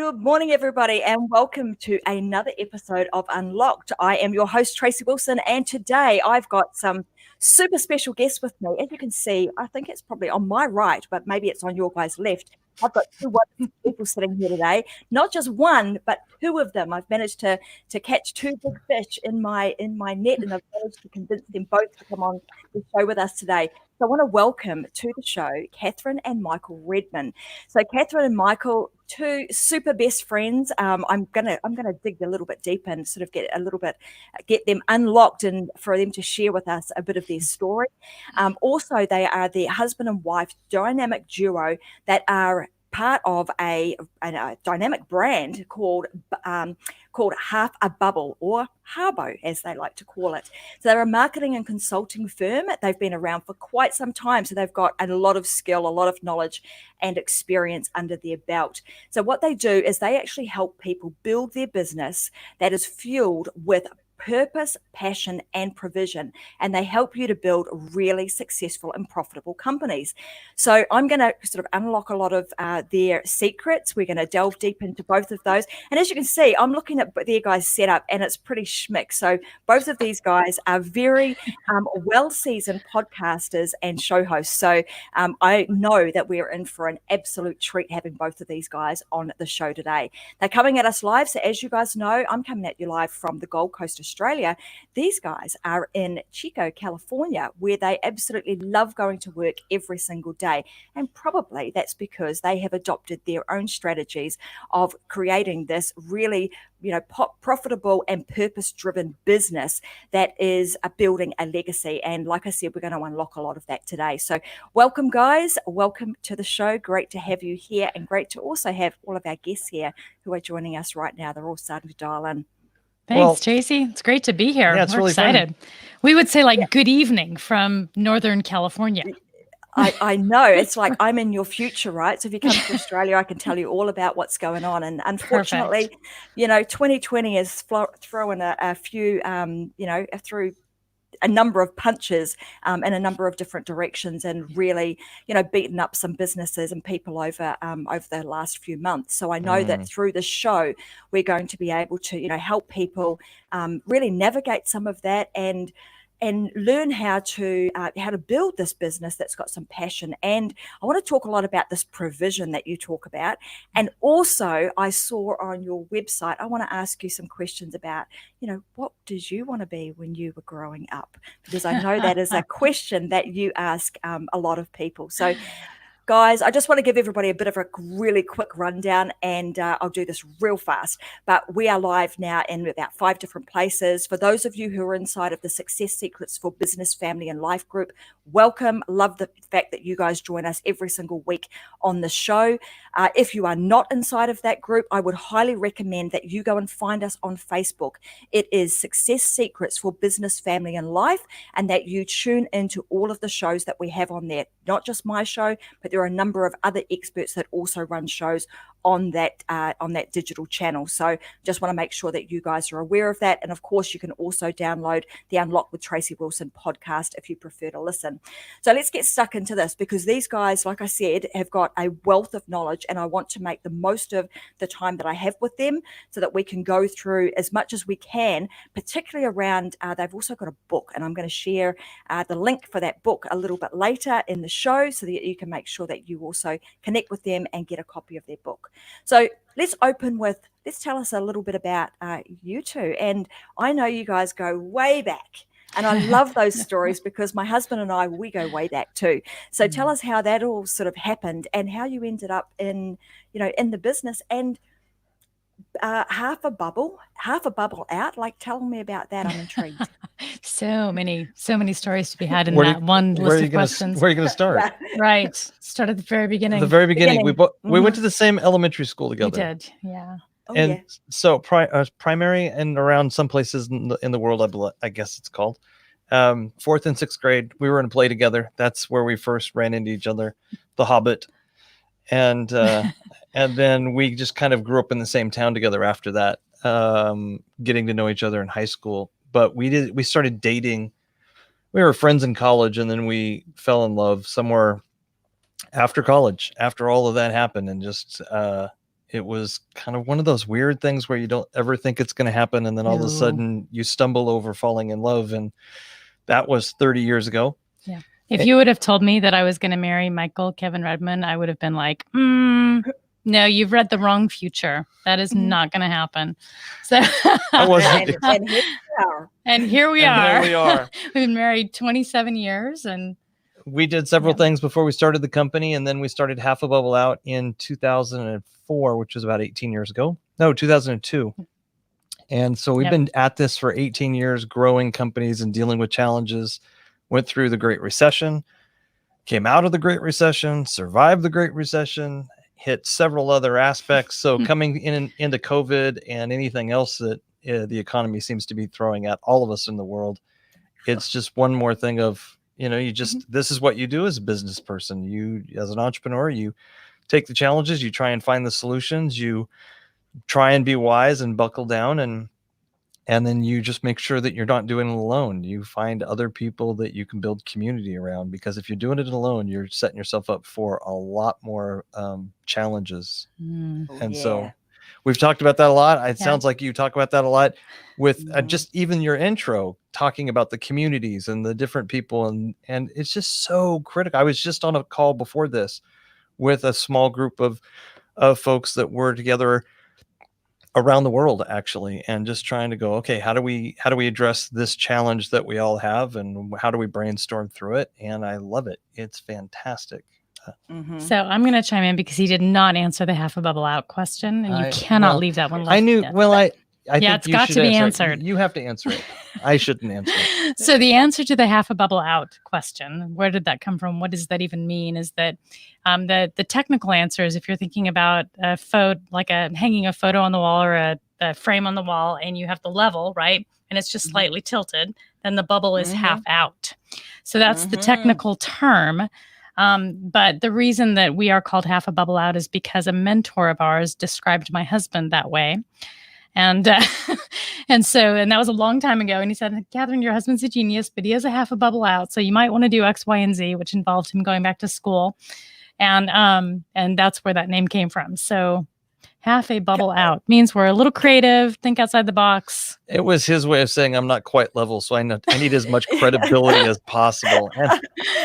Good morning, everybody, and welcome to another episode of Unlocked. I am your host, Tracy Wilson, and today I've got some super special guests with me. As you can see, I think it's probably on my right, but maybe it's on your guys' left. I've got two wonderful people sitting here today. Not just one, but two of them. I've managed to catch two big fish in my net, and I've managed to convince them both to come on the show with us today. So I want to welcome to the show Kathryn and Michael Redman. So Kathryn and Michael, two super best friends. I'm gonna dig a little bit deep and sort of get them unlocked and for them to share with us a bit of their story. Also, they are the husband and wife dynamic duo that are part of a dynamic brand called Half a Bubble, or Harbo, as they like to call it. So they're a marketing and consulting firm. They've been around for quite some time, so they've got a lot of skill, a lot of knowledge and experience under their belt. So what they do is they actually help people build their business that is fueled with purpose, passion, and provision. And they help you to build really successful and profitable companies. So I'm going to sort of unlock a lot of their secrets. We're going to delve deep into both of those. And as you can see, I'm looking at their guys' setup and it's pretty schmick. So both of these guys are very well-seasoned podcasters and show hosts. So I know that we're in for an absolute treat having both of these guys on the show today. They're coming at us live. So as you guys know, I'm coming at you live from the Gold Coast, Australia. These guys are in Chico, California, where they absolutely love going to work every single day. And probably that's because they have adopted their own strategies of creating this really, profitable and purpose-driven business that is building a legacy. And like I said, we're going to unlock a lot of that today. So welcome, guys. Welcome to the show. Great to have you here, and great to also have all of our guests here who are joining us right now. They're all starting to dial in. Thanks, Tracy. It's great to be here. Yeah, it's We're really excited. fun. We would say good evening from Northern California. I know. It's like I'm in your future, right? So if you come to Australia, I can tell you all about what's going on. And unfortunately, 2020 is throwing a few, through a number of punches in a number of different directions, and really, beaten up some businesses and people over the last few months. So I know that through the show, we're going to be able to, help people really navigate some of that and learn how to build this business that's got some passion. And I want to talk a lot about this provision that you talk about. And also, I saw on your website, I want to ask you some questions about, what did you want to be when you were growing up? Because I know that is a question that you ask a lot of people. So, guys, I just want to give everybody a bit of a really quick rundown, and I'll do this real fast. But we are live now in about 5 different places. For those of you who are inside of the Success Secrets for Business, Family and Life group, welcome. Love the fact that you guys join us every single week on the show. If you are not inside of that group, I would highly recommend that you go and find us on Facebook. It is Success Secrets for Business, Family and Life, and that you tune into all of the shows that we have on there. Not just my show, but there are a number of other experts that also run shows on that digital channel. So just want to make sure that you guys are aware of that. And of course, you can also download the Unlock with Tracy Wilson podcast if you prefer to listen. So let's get stuck into this, because these guys, like I said, have got a wealth of knowledge, and I want to make the most of the time that I have with them so that we can go through as much as we can, particularly around, they've also got a book, and I'm going to share the link for that book a little bit later in the show so that you can make sure that you also connect with them and get a copy of their book. So let's tell us a little bit about you two. And I know you guys go way back, and I love those stories because my husband and I, we go way back too. So tell us how that all sort of happened and how you ended up in the business. And half a bubble out. Like, tell me about that. I'm intrigued. So many stories to be had in that one list of questions. Where are you going to start? Right. Start at the very beginning. The very beginning. We went to the same elementary school together. We did, yeah. So primary and around some places in the world, I guess it's called, 4th and 6th grade, we were in a play together. That's where we first ran into each other, The Hobbit. And and then we just kind of grew up in the same town together after that, getting to know each other in high school. But we started dating. We were friends in college, and then we fell in love somewhere after college, after all of that happened. And just, it was kind of one of those weird things where you don't ever think it's going to happen. And then all of a sudden you stumble over falling in love. And that was 30 years ago. Yeah. If you would have told me that I was going to marry Kevin Redman, I would have been like, no, you've read the wrong future. That is not going to happen. So I wasn't. And here we are. We've been married 27 years and we did several things before we started the company. And then we started Half a Bubble Out in 2004, which was about 18 years ago. No, 2002. And so we've been at this for 18 years, growing companies and dealing with challenges. Went through the Great Recession, came out of the Great Recession, survived the Great Recession, hit several other aspects. So coming into COVID and anything else that the economy seems to be throwing at all of us in the world, it's just one more thing of, you just, this is what you do as a business person. You, as an entrepreneur, you take the challenges, you try and find the solutions, you try and be wise and buckle down, and then you just make sure that you're not doing it alone. You find other people that you can build community around, because if you're doing it alone, you're setting yourself up for a lot more challenges. So we've talked about that a lot. It sounds like you talk about that a lot with just even your intro, talking about the communities and the different people. And it's just so critical. I was just on a call before this with a small group of folks that were together around the world, actually, and just trying to go, okay, how do we address this challenge that we all have, and how do we brainstorm through it? And I love it. It's fantastic. So I'm going to chime in because he did not answer the Half a Bubble Out question, and you cannot leave that one left. I knew. Well, I think it's got to be answered. You have to answer it. I shouldn't answer it. So the answer to the Half a Bubble Out question, where did that come from? What does that even mean? Is that the technical answer is, if you're thinking about a photo, like hanging a photo on the wall or a frame on the wall, and you have the level, right? And it's just slightly tilted, then the bubble is half out. So that's the technical term. But the reason that we are called Half a Bubble Out is because a mentor of ours described my husband that way. And and that was a long time ago. And he said, Kathryn, your husband's a genius, but he has a half a bubble out. So you might want to do X, Y, and Z, which involved him going back to school. And that's where that name came from. So Half a Bubble Out means we're a little creative, think outside the box. It was his way of saying I'm not quite level, so I need as much credibility as possible.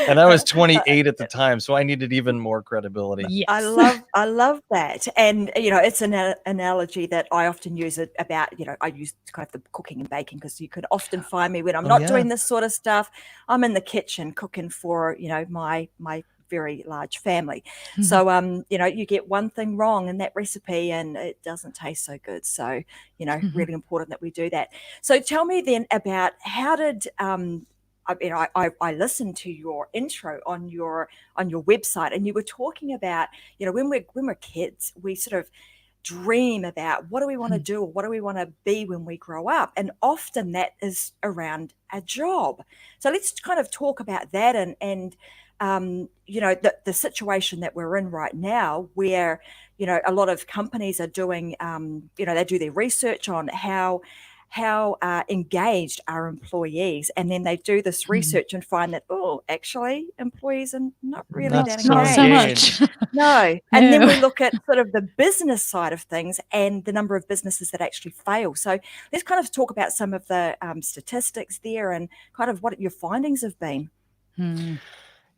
And I was 28 at the time, so I needed even more credibility. Yes. I love that. And, it's an analogy that I often use about, I use kind of the cooking and baking, because you can often find me when I'm not doing this sort of stuff. I'm in the kitchen cooking for, my very large family. So, you get one thing wrong in that recipe and it doesn't taste so good. So, really important that we do that. So tell me then about how did, I listened to your intro on your website, and you were talking about, when we're kids, we sort of dream about what do we want to do, or what do we want to be when we grow up, and often that is around a job. So let's kind of talk about that and the situation that we're in right now, where a lot of companies are doing they do their research on how engaged are employees, and then they do this research and find that actually employees are not really that engaged. Not so much. No. And then we look at sort of the business side of things and the number of businesses that actually fail. So let's kind of talk about some of the statistics there and kind of what your findings have been.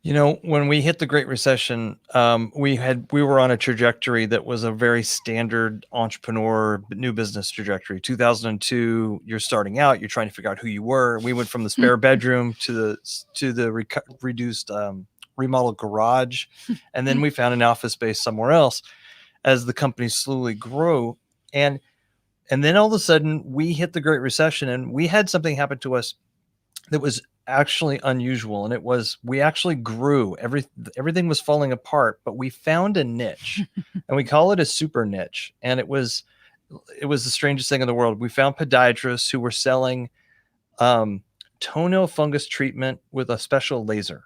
When we hit the Great Recession, we were on a trajectory that was a very standard entrepreneur new business trajectory. 2002, you're starting out, you're trying to figure out who you were. We went from the spare bedroom to the reduced remodeled garage, and then we found an office space somewhere else as the company slowly grew. And then all of a sudden, we hit the Great Recession, and we had something happen to us that was actually unusual, and it was we actually grew. Everything was falling apart, but we found a niche, and we call it a super niche. And it was the strangest thing in the world. We found podiatrists who were selling toenail fungus treatment with a special laser,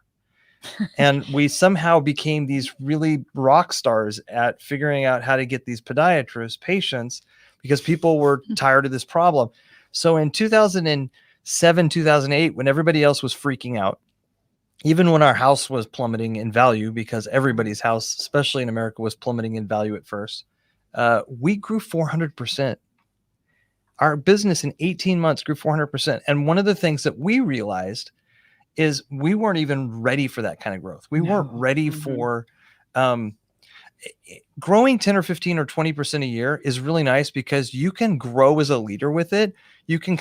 and we somehow became these really rock stars at figuring out how to get these podiatrist patients, because people were tired of this problem. So in 2007, 2008, when everybody else was freaking out, even when our house was plummeting in value, because everybody's house, especially in America, was plummeting in value at first, we grew 400%. Our business in 18 months grew 400%. And one of the things that we realized is we weren't even ready for that kind of growth. We weren't ready for growing 10 or 15 or 20% a year is really nice because you can grow as a leader with it. You can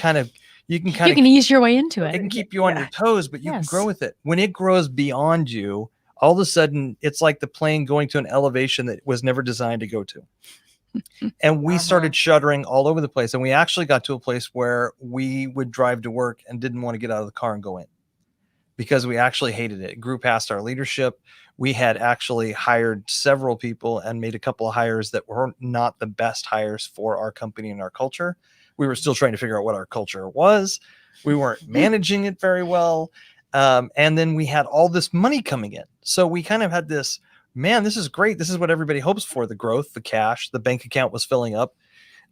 ease your way into it. It can keep you on your toes, but you can grow with it. When it grows beyond you, all of a sudden it's like the plane going to an elevation that was never designed to go to. And we started shuddering all over the place. And we actually got to a place where we would drive to work and didn't want to get out of the car and go in because we actually hated it. It grew past our leadership. We had actually hired several people and made a couple of hires that were not the best hires for our company and our culture. We were still trying to figure out what our culture was. We weren't managing it very well. And then we had all this money coming in. So we kind of had this, man, this is great. This is what everybody hopes for, the growth, the cash, the bank account was filling up.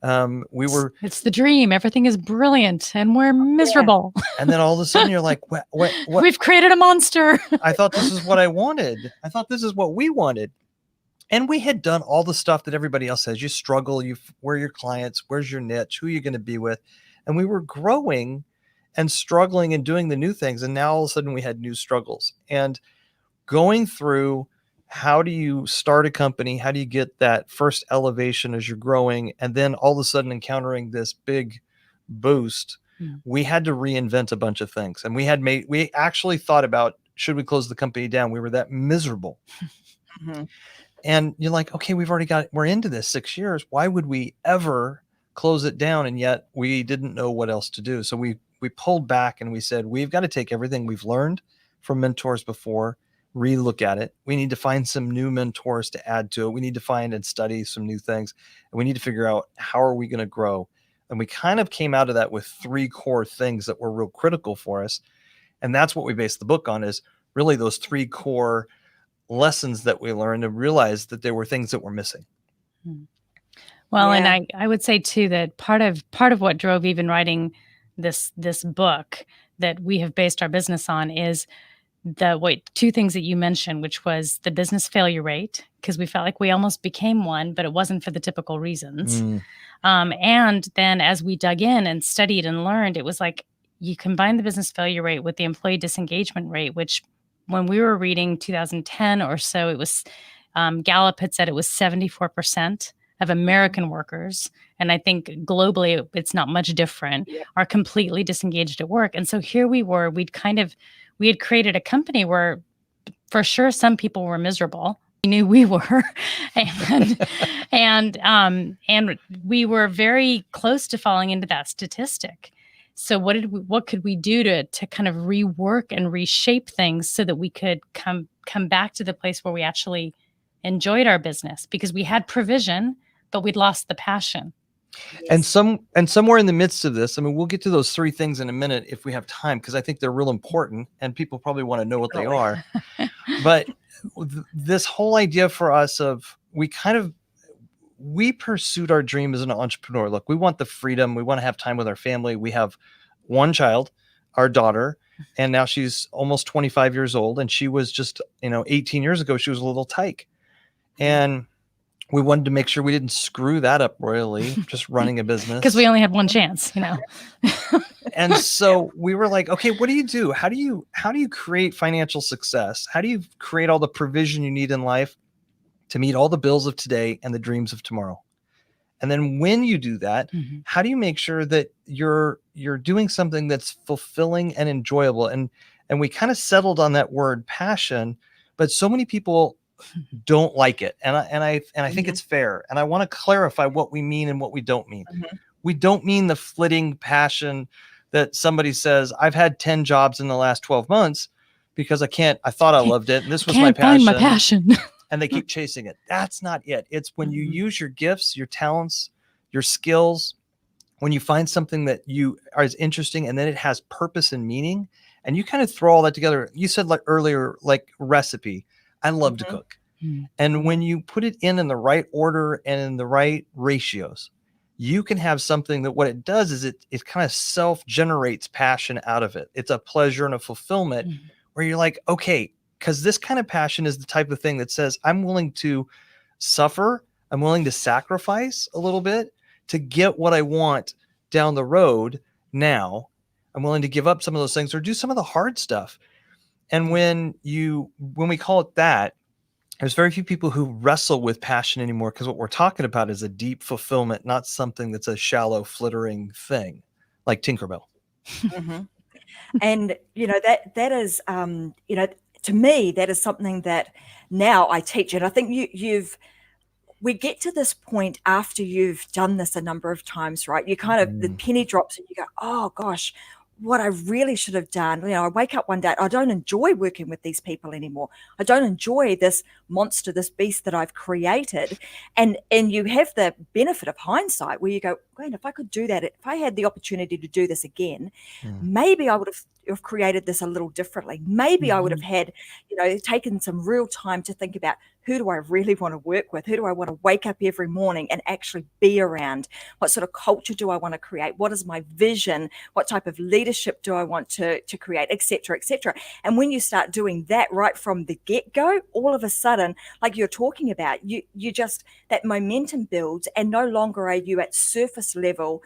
It's the dream. Everything is brilliant and we're miserable. And then all of a sudden you're like, what? We've created a monster. I thought this is what I wanted. I thought this is what we wanted. And we had done all the stuff that everybody else says. You struggle, where are your clients, where's your niche, who are you going to be with? And we were growing and struggling and doing the new things. And now all of a sudden we had new struggles. And going through, how do you start a company? How do you get that first elevation as you're growing? And then all of a sudden encountering this big boost, we had to reinvent a bunch of things. And we actually thought about, should we close the company down? We were that miserable. And you're like, okay, we're into this 6 years. Why would we ever close it down? And yet we didn't know what else to do. So we pulled back and we said, we've got to take everything we've learned from mentors before, relook at it. We need to find some new mentors to add to it. We need to find and study some new things. And we need to figure out, how are we going to grow? And we kind of came out of that with 3 core things that were real critical for us. And that's what we based the book on, is really those 3 core lessons that we learned, and realized that there were things that were missing. Well, and I would say too, that part of what drove even writing this book that we have based our business on is the 2 things that you mentioned, which was the business failure rate, because we felt like we almost became one, but it wasn't for the typical reasons. And then as we dug in and studied and learned, it was like you combine the business failure rate with the employee disengagement rate, which when we were reading 2010 or so, it was Gallup had said it was 74% of American workers, and I think globally it's not much different, are completely disengaged at work. And so here we were, we had created a company where for sure some people were miserable. We knew we were, and we were very close to falling into that statistic. So what could we do to kind of rework and reshape things so that we could come back to the place where we actually enjoyed our business, because we had provision, but we'd lost the passion. And somewhere in the midst of this, I mean, we'll get to those 3 things in a minute if we have time, because I think they're real important and people probably want to know what they are. But this whole idea for us of, we pursued our dream as an entrepreneur. Look, we want the freedom. We want to have time with our family. We have 1 child, our daughter, and now she's almost 25 years old. And she was just, 18 years ago, she was a little tyke. And we wanted to make sure we didn't screw that up royally, just running a business. Because we only had 1 chance, And so we were like, okay, what do you do? How do you create financial success? How do you create all the provision you need in life to meet all the bills of today and the dreams of tomorrow? And then when you do that, how do you make sure that you're doing something that's fulfilling and enjoyable? And we kind of settled on that word passion, but so many people don't like it. And I think it's fair. And I want to clarify what we mean and what we don't mean. We don't mean the flitting passion that somebody says, I've had 10 jobs in the last 12 months because I thought I loved it. And this was my passion. Find my passion. And they keep chasing it. That's not it. It's when you use your gifts, your talents, your skills, when you find something that is interesting and then it has purpose and meaning, and you kind of throw all that together. You said earlier, recipe. I love to cook. And when you put it in the right order and in the right ratios, you can have something that what it does is it kind of self-generates passion out of it. It's a pleasure and a fulfillment where you're like, okay, because this kind of passion is the type of thing that says, I'm willing to suffer. I'm willing to sacrifice a little bit to get what I want down the road. Now I'm willing to give up some of those things or do some of the hard stuff. And when we call it that, there's very few people who wrestle with passion anymore, because what we're talking about is a deep fulfillment, not something that's a shallow, flittering thing like Tinkerbell. Mm-hmm. And, that is, to me, that is something that now I teach. And I think we get to this point after you've done this a number of times, right? You kind of, the penny drops and you go, oh gosh, what I really should have done. I wake up one day, I don't enjoy working with these people anymore. I don't enjoy this monster, this beast that I've created. And you have the benefit of hindsight where you go, man, if I could do that, if I had the opportunity to do this again, maybe I would have created this a little differently. Maybe I would have had, taken some real time to think about, who do I really want to work with? Who do I want to wake up every morning and actually be around? What sort of culture do I want to create? What is my vision? What type of leadership do I want to create, et cetera, et cetera? And when you start doing that right from the get-go, all of a sudden, like you're talking about, you just, that momentum builds, and no longer are you at surface level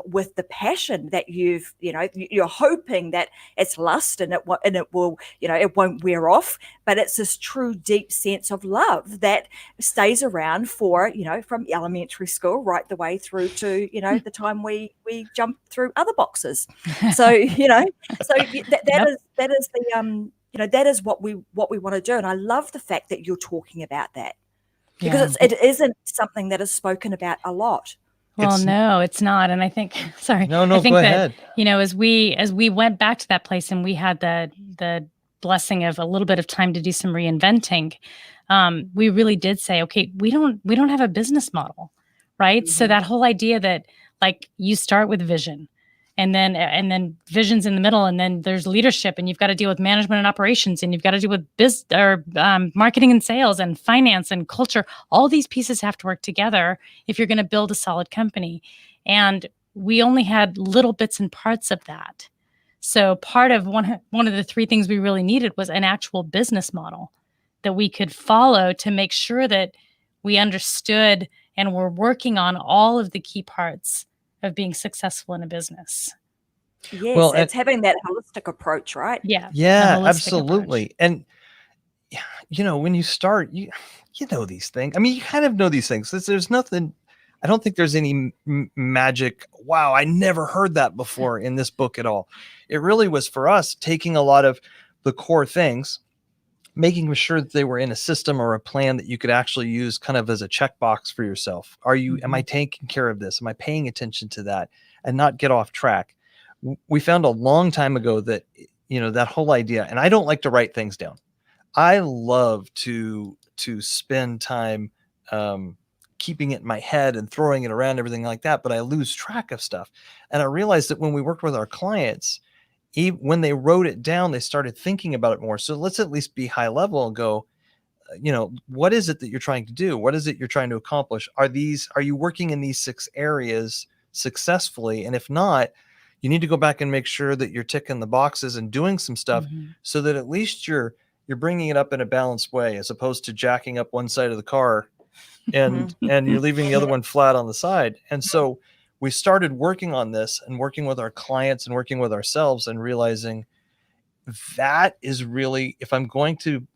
with the passion that you're hoping that it's lust and it will, it won't wear off, but it's this true deep sense of love that stays around for, from elementary school right the way through to, the time we jump through other boxes. So, that is the, that is what we want to do. And I love the fact that you're talking about that, because it isn't something that is spoken about a lot. Well, no, it's not. And I think, sorry, no, I think go that, ahead. as we went back to that place and we had the blessing of a little bit of time to do some reinventing, we really did say, okay, we don't have a business model, right? Mm-hmm. So that whole idea that, like, you start with vision, and then vision's in the middle, and then there's leadership, and you've got to deal with management and operations, and you've got to deal with marketing and sales and finance and culture. All these pieces have to work together if you're going to build a solid company. And we only had little bits and parts of that. So part of one of the three things we really needed was an actual business model that we could follow to make sure that we understood and were working on all of the key parts of being successful in a business. Yes, well, it's having that holistic approach, right? Yeah. Absolutely. Approach. And when you start, you know these things. I mean, you kind of know these things. There's nothing. I don't think there's any magic. Wow, I never heard that before in this book at all. It really was for us taking a lot of the core things, making sure that they were in a system or a plan that you could actually use kind of as a checkbox for yourself. Am I taking care of this? Am I paying attention to that and not get off track? We found a long time ago that, that whole idea, and I don't like to write things down. I love to spend time keeping it in my head and throwing it around, everything like that, but I lose track of stuff. And I realized that when we worked with our clients, when they wrote it down, they started thinking about it more. So let's at least be high level and go, what is it that you're trying to do? What is it you're trying to accomplish? Are you working in these 6 areas successfully? And if not, you need to go back and make sure that you're ticking the boxes and doing some stuff so that at least you're bringing it up in a balanced way, as opposed to jacking up one side of the car and you're leaving the other one flat on the side. And so we started working on this and working with our clients and working with ourselves and realizing that is really, if I'm going to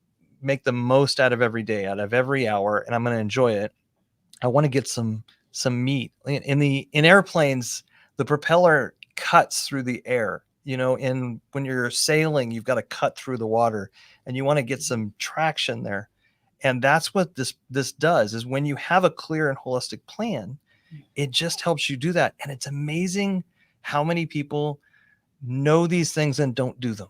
make the most out of every day, out of every hour, and I'm going to enjoy it, I want to get some meat. In airplanes, the propeller cuts through the air. When you're sailing, you've got to cut through the water, and you want to get some traction there. And that's what this does, is when you have a clear and holistic plan, it just helps you do that. And it's amazing how many people know these things and don't do them.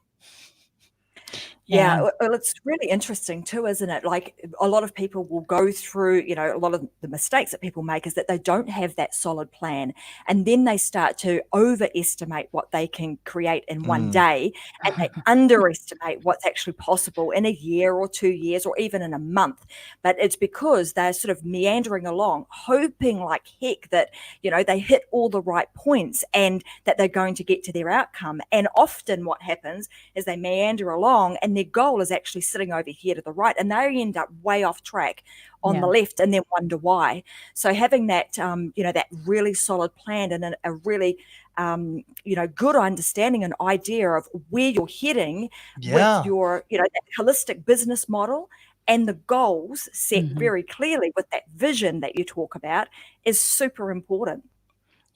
Yeah, well, it's really interesting too, isn't it? Like, a lot of people will go through, a lot of the mistakes that people make is that they don't have that solid plan. And then they start to overestimate what they can create in one day, and they underestimate what's actually possible in a year or 2 years or even in a month. But it's because they're sort of meandering along, hoping like heck that, they hit all the right points and that they're going to get to their outcome. And often what happens is they meander along, and their goal is actually sitting over here to the right, and they end up way off track on the left and then wonder why. So having that, that really solid plan and a really, good understanding and idea of where you're heading with your, that holistic business model and the goals set very clearly with that vision that you talk about is super important.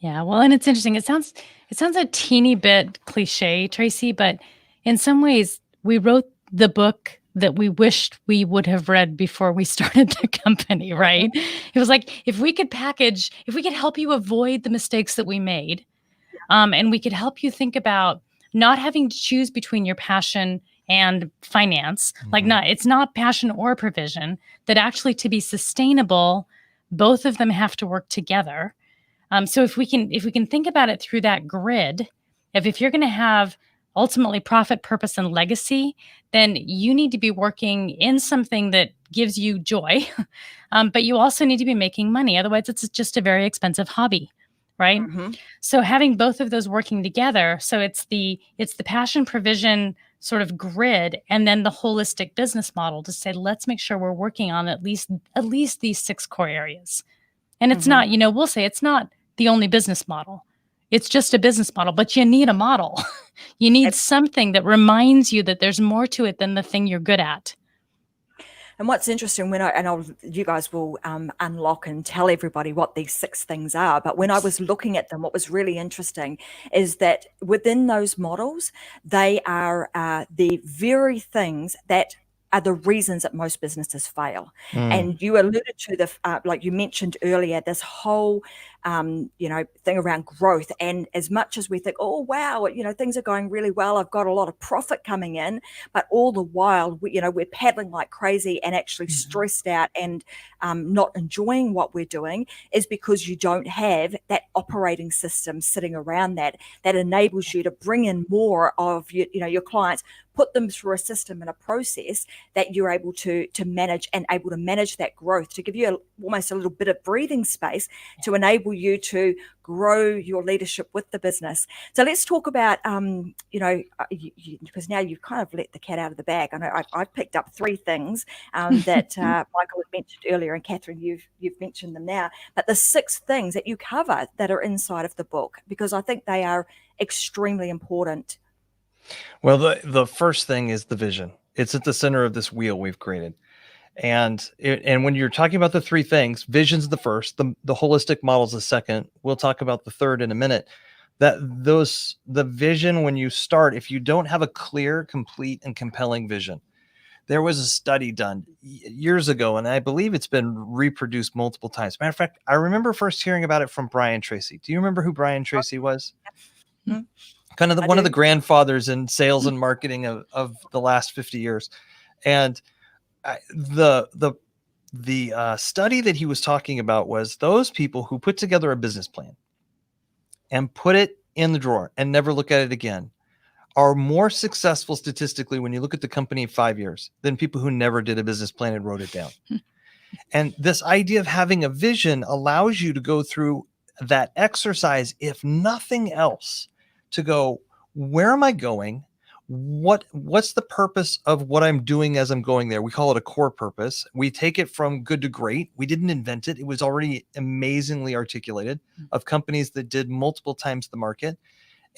Yeah, well, and it's interesting. It sounds a teeny bit cliche, Tracy, but in some ways, we wrote the book that we wished we would have read before we started the company, right? It was like, if we could help you avoid the mistakes that we made, and we could help you think about not having to choose between your passion and finance, it's not passion or provision, that actually to be sustainable, both of them have to work together. So if we can think about it through that grid, if you're going to have ultimately profit, purpose, and legacy, then you need to be working in something that gives you joy, but you also need to be making money. Otherwise, it's just a very expensive hobby, right? So having both of those working together, so it's the passion, provision sort of grid, and then the holistic business model to say, let's make sure we're working on at least these 6 core areas. And it's not, we'll say it's not the only business model. It's just a business model, but you need a model. You need something that reminds you that there's more to it than the thing you're good at. And what's interesting you guys will unlock and tell everybody what these 6 things are. But when I was looking at them, what was really interesting is that within those models, they are the very things that are the reasons that most businesses fail. And you alluded to like you mentioned earlier, this whole, thing around growth. And as much as we think, oh, wow, things are going really well, I've got a lot of profit coming in, but all the while, we're paddling like crazy and actually stressed out and not enjoying what we're doing, is because you don't have that operating system sitting around that enables you to bring in more of your clients, put them through a system and a process that you're able to manage and able to manage that growth, to give you almost a little bit of breathing space to enable you to grow your leadership with the business. So let's talk about, because now you've kind of let the cat out of the bag. I know I've picked up 3 things that Michael had mentioned earlier, and Kathryn, you've mentioned them now, but the 6 things that you cover that are inside of the book, because I think they are extremely important. Well, the first thing is the vision. It's at the center of this wheel we've created. And when you're talking about the 3 things, vision's the first, the holistic model's the second. We'll talk about the third in a minute. The vision, when you start, if you don't have a clear, complete, and compelling vision, there was a study done years ago, and I believe it's been reproduced multiple times. Matter of fact, I remember first hearing about it from Brian Tracy. Do you remember who Brian Tracy was? Kind of one of the grandfathers in sales and marketing of the last 50 years. And the study that he was talking about was those people who put together a business plan and put it in the drawer and never look at it again are more successful statistically when you look at the company in 5 years than people who never did a business plan and wrote it down. And this idea of having a vision allows you to go through that exercise, if nothing else, to go, where am I going? What's the purpose of what I'm doing as I'm going there? We call it a core purpose. We take it from good to great. We didn't invent it. It was already amazingly articulated of companies that did multiple times the market.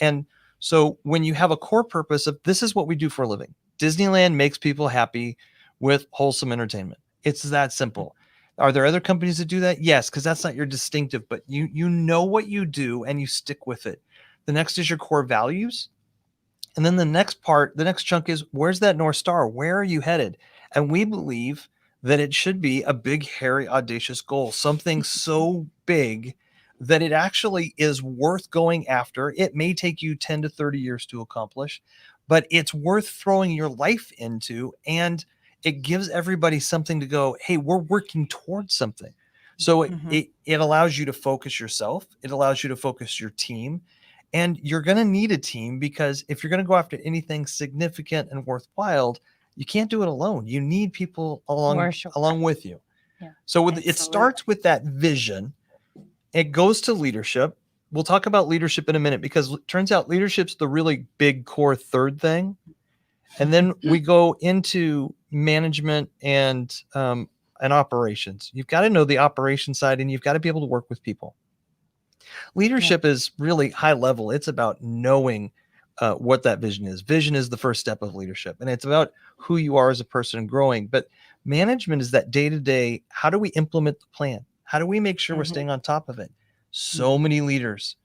And so when you have a core purpose of this is what we do for a living, Disneyland makes people happy with wholesome entertainment. It's that simple. Are there other companies that do that? Yes, because that's not your distinctive, but you know what you do and you stick with it. The next is your core values. And then the next chunk is, where's that North Star? Where are you headed? And we believe that it should be a big, hairy, audacious goal, something so big that it actually is worth going after. It may take you 10 to 30 years to accomplish, but it's worth throwing your life into. And it gives everybody something to go, hey, we're working towards something. So it allows you to focus yourself. It allows you to focus your team. And you're going to need a team, because if you're going to go after anything significant and worthwhile, you can't do it alone. You need people along with you. Yeah, so it starts with that vision. It goes to leadership. We'll talk about leadership in a minute, because it turns out leadership's the really big core third thing. And then we go into management and operations. You've got to know the operation side, and you've got to be able to work with people. Leadership is really high level. It's about knowing what that vision is. Vision is the first step of leadership, and it's about who you are as a person and growing. But management is that day-to-day, how do we implement the plan? How do we make sure we're staying on top of it? So many leaders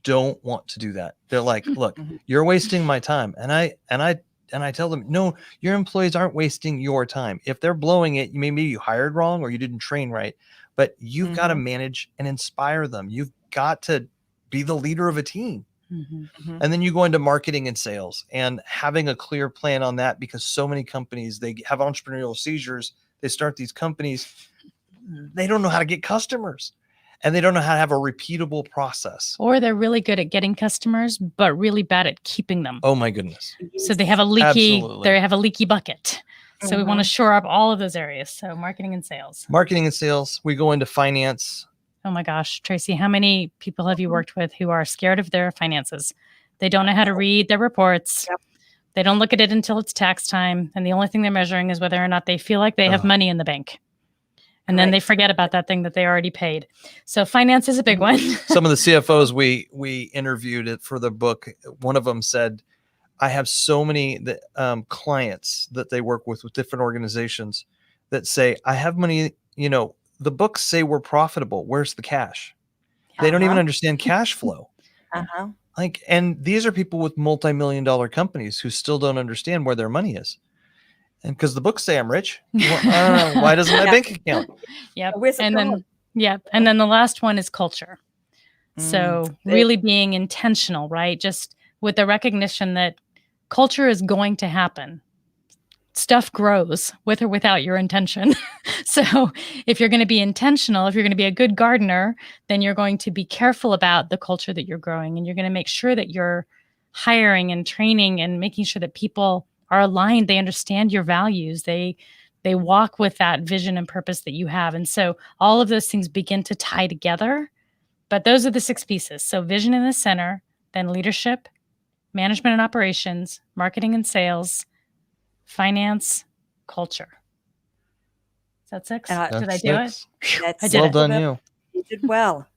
don't want to do that. They're like, look, you're wasting my time. And I tell them, no, your employees aren't wasting your time. If they're blowing it, maybe you hired wrong or you didn't train right, but you've got to manage and inspire them. You've got to be the leader of a team. And then you go into marketing and sales and having a clear plan on that, because so many companies, they have entrepreneurial seizures. They start these companies. They don't know how to get customers, and they don't know how to have a repeatable process. Or they're really good at getting customers, but really bad at keeping them. Oh my goodness. So they have a leaky bucket. So we want to shore up all of those areas. So marketing and sales. We go into finance. Oh my gosh, Tracy, how many people have you worked with who are scared of their finances? They don't know how to read their reports. Yep. They don't look at it until it's tax time. And the only thing they're measuring is whether or not they feel like they have money in the bank. And then they forget about that thing that they already paid. So finance is a big one. Some of the CFOs we interviewed for the book, one of them said, I have so many clients that they work with different organizations that say, I have money, the books say we're profitable. Where's the cash? They don't even understand cash flow. And these are people with multi-million-dollar companies who still don't understand where their money is. And because the books say I'm rich, why doesn't my bank account? Yep. And then the last one is culture. So really being intentional, right? Just with the recognition that culture is going to happen. Stuff grows with or without your intention. So if you're going to be intentional, if you're going to be a good gardener, then you're going to be careful about the culture that you're growing. And you're going to make sure that you're hiring and training and making sure that people are aligned. They understand your values. They walk with that vision and purpose that you have. And so all of those things begin to tie together. But those are the 6 pieces. So vision in the center, then leadership, management and operations, marketing and sales, finance, culture. Is that 6? Did I do it? I did. Well done, you. You did well.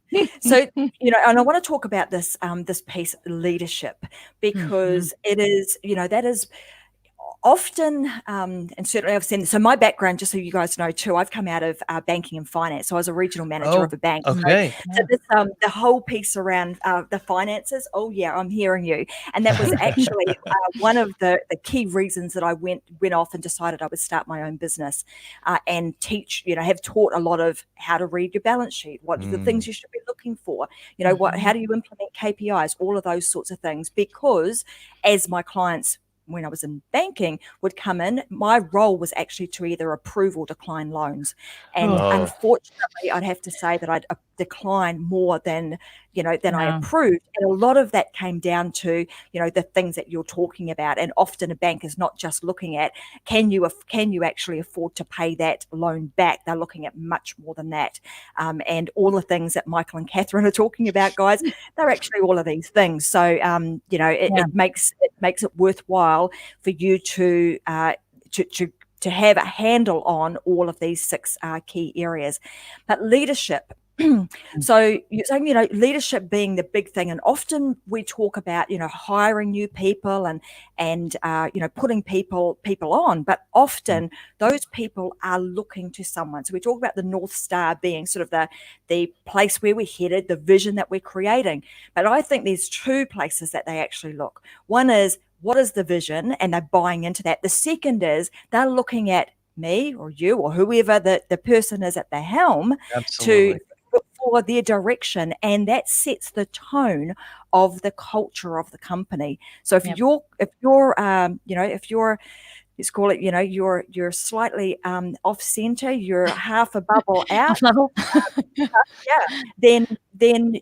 So, and I want to talk about this piece, leadership, because it is, that is often, and certainly I've seen this. So my background, just so you guys know too, I've come out of banking and finance. So I was a regional manager of a bank. Okay. So this, the whole piece around the finances, oh yeah, I'm hearing you. And that was actually one of the key reasons that I went off and decided I would start my own business and teach, have taught a lot of how to read your balance sheet, what are the things you should be looking for, how do you implement KPIs, all of those sorts of things, because as my clients, when I was in banking, would come in, my role was actually to either approve or decline loans. And unfortunately, I'd have to say that I'd decline more than I approved. And a lot of that came down to, the things that you're talking about. And often a bank is not just looking at, can you actually afford to pay that loan back? They're looking at much more than that. And all the things that Michael and Kathryn are talking about, guys, they're actually all of these things. So, it makes it worthwhile for you to have a handle on all of these 6 key areas. But leadership. So you're saying, leadership being the big thing, and often we talk about, hiring new people and putting people on, but often those people are looking to someone. So we talk about the North Star being sort of the place where we're headed, the vision that we're creating. But I think there's 2 places that they actually look. One is, what is the vision? And they're buying into that. The second is they're looking at me or you or whoever the person is at the helm for their direction, and that sets the tone of the culture of the company. So if you're let's call it, you're slightly off center, you're half a bubble out. Off level. Yeah, then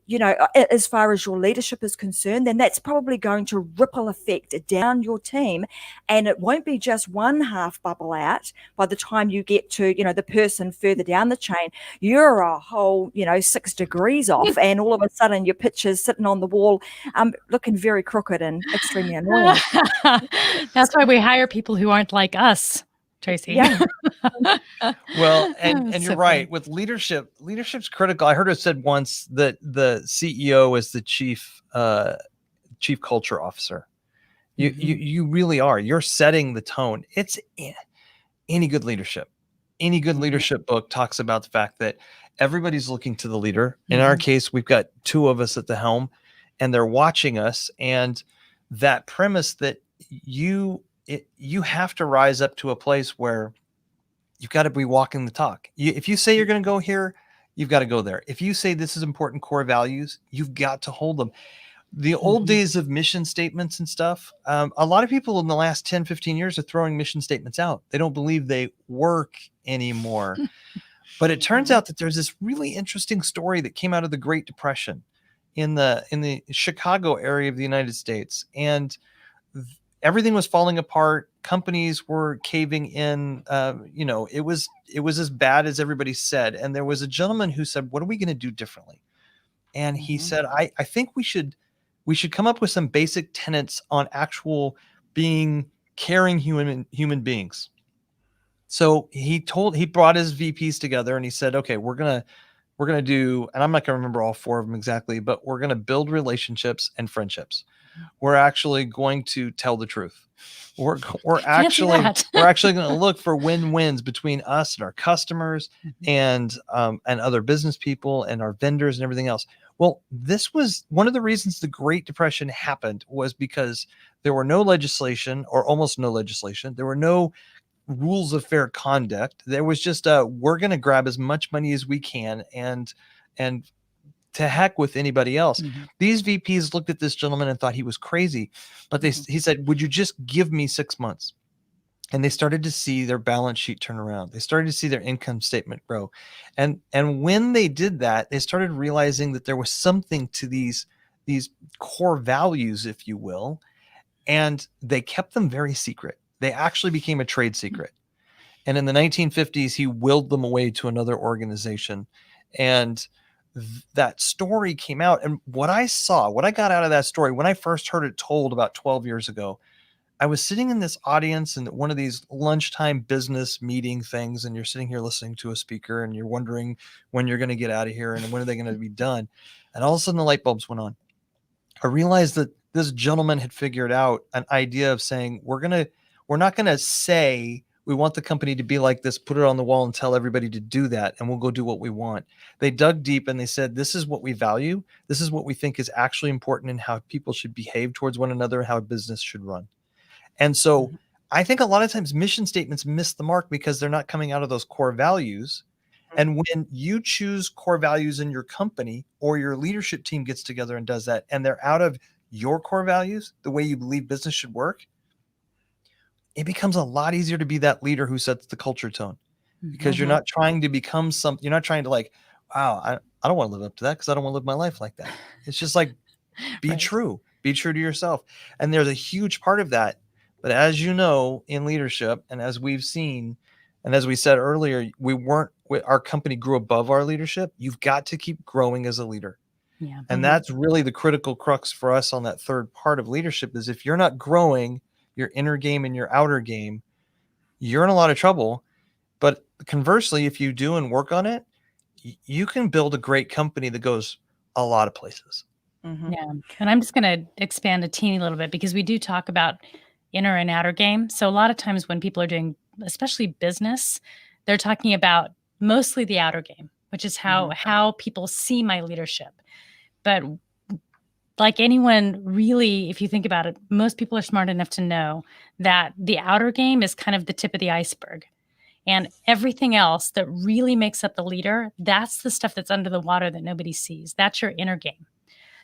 as far as your leadership is concerned, then that's probably going to ripple effect down your team, and it won't be just one half bubble out. By the time you get to the person further down the chain, you're a whole 6 degrees off, and all of a sudden your picture's sitting on the wall, looking very crooked and extremely annoying. That's why we hire people who aren't like us, Tracy. Yeah. Well, and So you're right. funny. With leadership's critical. I heard it said once that the CEO is the chief culture officer. You really are. You're setting the tone. It's any good leadership. Any good leadership book talks about the fact that everybody's looking to the leader. In our case, we've got 2 of us at the helm, and they're watching us. And that premise that you have to rise up to a place where you've got to be walking the talk. If you say you're going to go here, you've got to go there. If you say this is important core values, you've got to hold them. The old days of mission statements and stuff, a lot of people in the last 10, 15 years are throwing mission statements out. They don't believe they work anymore. But it turns out that there's this really interesting story that came out of the Great Depression in the Chicago area of the United States. And everything was falling apart. Companies were caving in. It was as bad as everybody said. And there was a gentleman who said, "What are we going to do differently?" And he said, I think we should come up with some basic tenets on actual being caring human beings. So he brought his VPs together and he said, "Okay, we're going to do," and I'm not going to remember all 4 of them exactly, but we're going to build relationships and friendships. We're actually going to tell the truth. We're actually going to look for win-wins between us and our customers and other business people and our vendors and everything else. Well, this was one of the reasons the Great Depression happened, was because there were no legislation, or almost no legislation. There were no rules of fair conduct. There was just we're going to grab as much money as we can and to heck with anybody else. These VPs looked at this gentleman and thought he was crazy, but he said, "Would you just give me 6 months?" And they started to see their balance sheet turn around. They started to see their income statement grow. And when they did that, they started realizing that there was something to these core values, if you will, and they kept them very secret. They actually became a trade secret. And in the 1950s, he willed them away to another organization. And that story came out. And what I got out of that story, when I first heard it told about 12 years ago, I was sitting in this audience in one of these lunchtime business meeting things, and you're sitting here listening to a speaker and you're wondering when you're going to get out of here and when are they going to be done. And all of a sudden the light bulbs went on. I realized that this gentleman had figured out an idea of saying, we're not going to say we want the company to be like this, put it on the wall and tell everybody to do that, and we'll go do what we want. They dug deep and they said, this is what we value. This is what we think is actually important in how people should behave towards one another, how a business should run. And so I think a lot of times mission statements miss the mark because they're not coming out of those core values. And when you choose core values in your company, or your leadership team gets together and does that, and they're out of your core values, the way you believe business should work, it becomes a lot easier to be that leader who sets the culture tone, because you're not trying to become you're not trying to like, wow, I don't want to live up to that because I don't want to live my life like that. It's just like, be true to yourself. And there's a huge part of that. But as you know, in leadership, and as we've seen, and as we said earlier, our company grew above our leadership. You've got to keep growing as a leader. Yeah. And that's really the critical crux for us on that third part of leadership, is if you're not growing your inner game and your outer game, you're in a lot of trouble. But conversely, if you do and work on it, you can build a great company that goes a lot of places. Yeah. And I'm just going to expand a teeny little bit, because we do talk about inner and outer game. So a lot of times when people are doing, especially business, they're talking about mostly the outer game, which is how people see my leadership. But like anyone, really, if you think about it, most people are smart enough to know that the outer game is kind of the tip of the iceberg. And everything else that really makes up the leader, that's the stuff that's under the water that nobody sees. That's your inner game.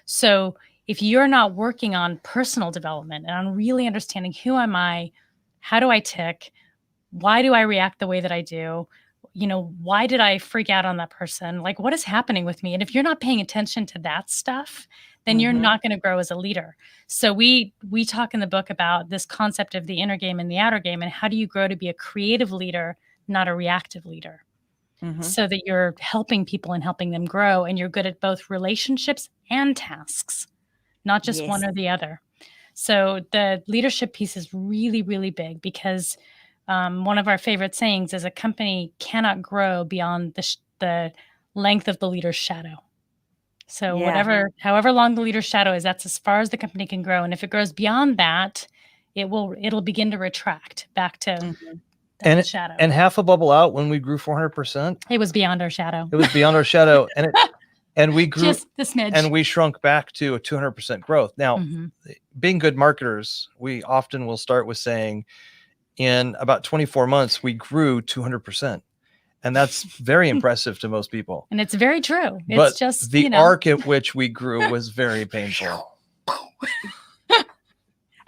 So if you're not working on personal development and on really understanding, who am I, How do I tick? Why do I react the way that I do? Why did I freak out on that person? Like, what is happening with me? And if you're not paying attention to that stuff, then you're not going to grow as a leader. So we talk in the book about this concept of the inner game and the outer game, and how do you grow to be a creative leader, not a reactive leader, so that you're helping people and helping them grow, and you're good at both relationships and tasks, not just one or the other. So the leadership piece is really, really big, because one of our favorite sayings is a company cannot grow beyond the length of the leader's shadow. So however long the leader's shadow is, that's as far as the company can grow. And if it grows beyond that, it'll begin to retract back to the shadow. And half a bubble out, when we grew 400%, it was beyond our shadow. It was beyond our shadow, and we grew just the smidge, and we shrunk back to a 200% growth. Now, being good marketers, we often will start with saying, in about 24 months, we grew 200%. And that's very impressive to most people. And it's very true. But it's just the arc at which we grew was very painful.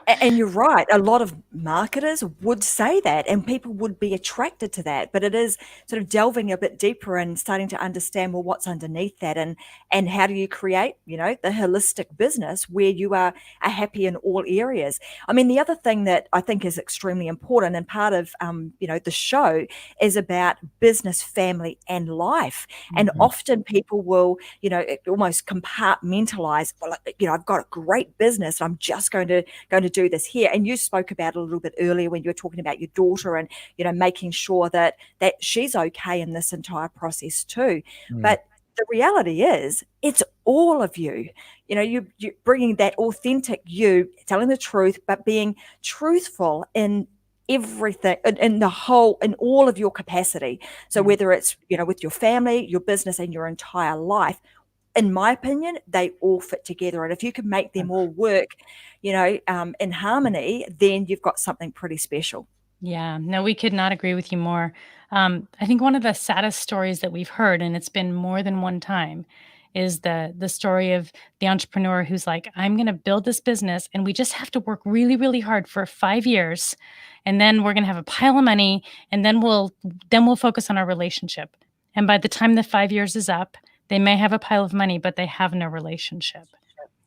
And you're right. A lot of marketers would say that, and people would be attracted to that. But it is sort of delving a bit deeper and starting to understand, well, what's underneath that, and how do you create, the holistic business where you are happy in all areas. I mean, the other thing that I think is extremely important, and part of the show, is about business, family, and life. And often people will, almost compartmentalize. Well, I've got a great business. I'm just going to do this here. And you spoke about it a little bit earlier when you were talking about your daughter, and making sure that she's okay in this entire process too. But the reality is, it's all of you. You're bringing that authentic you, telling the truth, but being truthful in everything, in all of your capacity. So whether it's with your family, your business, and your entire life, in my opinion, they all fit together. And if you can make them all work, in harmony, then you've got something pretty special. Yeah, no, we could not agree with you more. I think one of the saddest stories that we've heard, and it's been more than one time, is the story of the entrepreneur who's like, I'm going to build this business, and we just have to work really, really hard for 5 years, and then we're going to have a pile of money, and then we'll focus on our relationship. And by the time the 5 years is up, they may have a pile of money, but they have no relationship.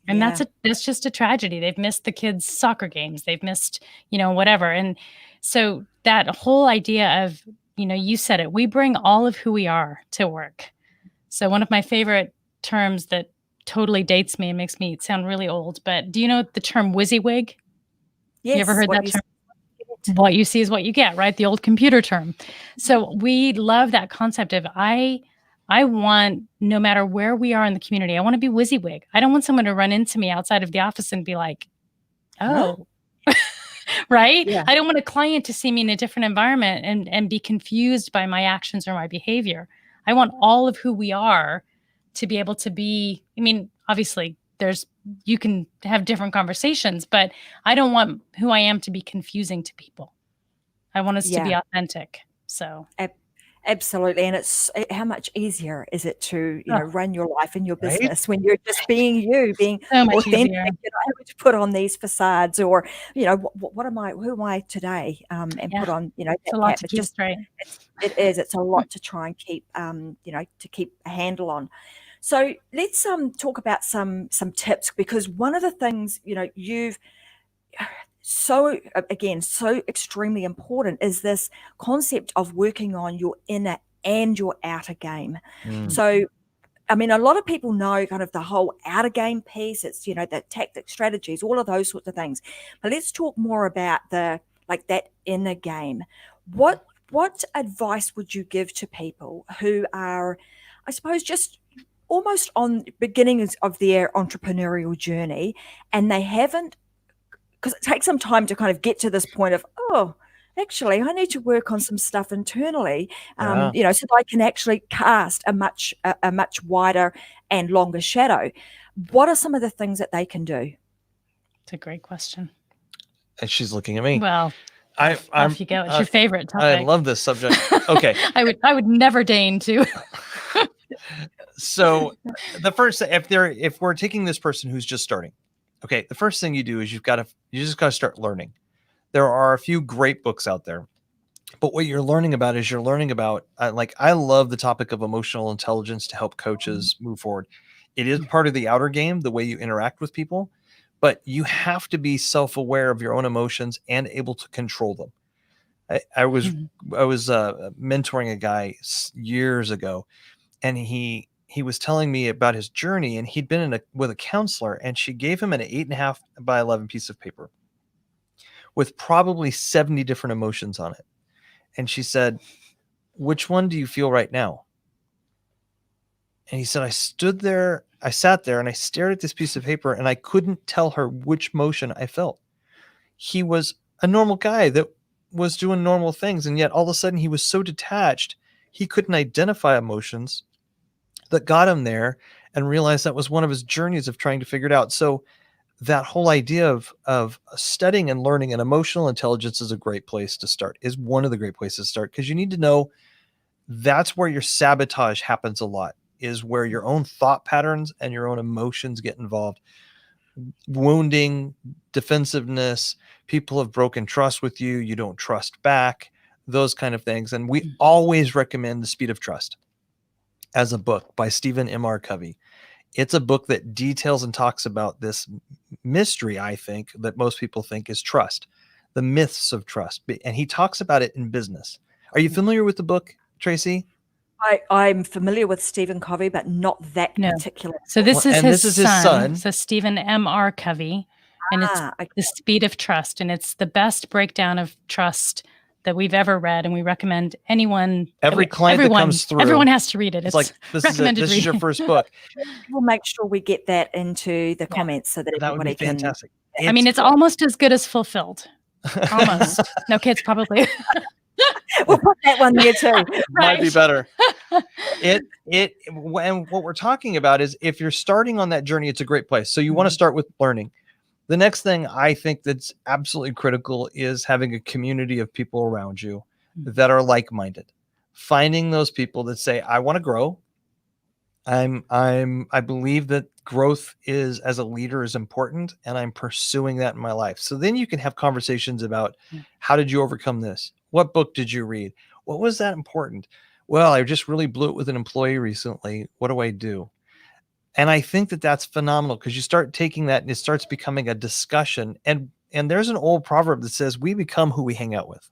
And that's just a tragedy. They've missed the kids' soccer games. They've missed, whatever. And so that whole idea of, you said it, we bring all of who we are to work. So one of my favorite terms that totally dates me and makes me sound really old, but do you know the term WYSIWYG? Yes. You ever heard that term? What you see is what you get, right? The old computer term. So we love that concept of I want, no matter where we are in the community, I want to be WYSIWYG. I don't want someone to run into me outside of the office and be like, oh, right? Yeah. I don't want a client to see me in a different environment and be confused by my actions or my behavior. I want all of who we are to be able to be, obviously you can have different conversations, but I don't want who I am to be confusing to people. I want us to be authentic. So absolutely. And it's how much easier is it to run your life and your business when you're just being you, being so much authentic. Easier. To put on these facades, or what am I? Who am I today? And put on that it's a lot cap. to keep straight. It's a lot to try and keep to keep a handle on. So let's talk about some tips, because one of the things you've so extremely important is this concept of working on your inner and your outer game. So a lot of people know kind of the whole outer game piece. It's the tactics, strategies, all of those sorts of things. But let's talk more about that inner game. What advice would you give to people who are, I suppose, just almost on beginnings of their entrepreneurial journey, and they haven't, because it takes some time to kind of get to this point of, actually, I need to work on some stuff internally, so that I can actually cast a much wider and longer shadow. What are some of the things that they can do? It's a great question. And she's looking at me. Well, off you go. It's your favorite topic. I love this subject. Okay. I would never deign to. So the first, if we're taking this person who's just starting, okay, the first thing you do is you just got to start learning. There are a few great books out there. But what you're learning about is like, I love the topic of emotional intelligence to help coaches move forward. It is part of the outer game, the way you interact with people, but you have to be self-aware of your own emotions and able to control them. I was mentoring a guy years ago, and he was telling me about his journey, and he'd been with a counselor, and she gave him an 8.5 by 11 piece of paper with probably 70 different emotions on it. And she said, "Which one do you feel right now?" And he said, I sat there and I stared at this piece of paper, and I couldn't tell her which emotion I felt. He was a normal guy that was doing normal things, and yet all of a sudden he was so detached, he couldn't identify emotions that got him there, and realized that was one of his journeys of trying to figure it out. So that whole idea of studying and learning, and emotional intelligence is a great place to start, is one of the great places to start, because you need to know that's where your sabotage happens a lot, is where your own thought patterns and your own emotions get involved. Wounding, defensiveness, people have broken trust with you, you don't trust back, those kind of things. And we always recommend The Speed of Trust as a book by Stephen M.R. Covey. It's a book that details and talks about this mystery, I think, that most people think is trust, the myths of trust. And he talks about it in business. Are you familiar with the book, Tracy? I'm familiar with Stephen Covey, but not that particular. So this is his son. So Stephen M.R. Covey, and it's The Speed of Trust, and it's the best breakdown of trust that we've ever read, and we recommend everyone that comes through, everyone has to read it. It's like, this is your first book. We'll make sure we get that into the comments so that everybody would be fantastic. can. I mean, it's almost as good as Fulfilled. Almost. No, kids, probably. We'll put that one there too. Might be better. And what we're talking about is, if you're starting on that journey, it's a great place. So you want to start with learning. The next thing I think that's absolutely critical is having a community of people around you that are like-minded. Finding those people that say, I want to grow. I believe that growth is, as a leader, is important, and I'm pursuing that in my life. So then you can have conversations about, how did you overcome this? What book did you read? What was that important? Well, I just really blew it with an employee recently. What do I do? And I think that that's phenomenal, because you start taking that and it starts becoming a discussion. And there's an old proverb that says, we become who we hang out with.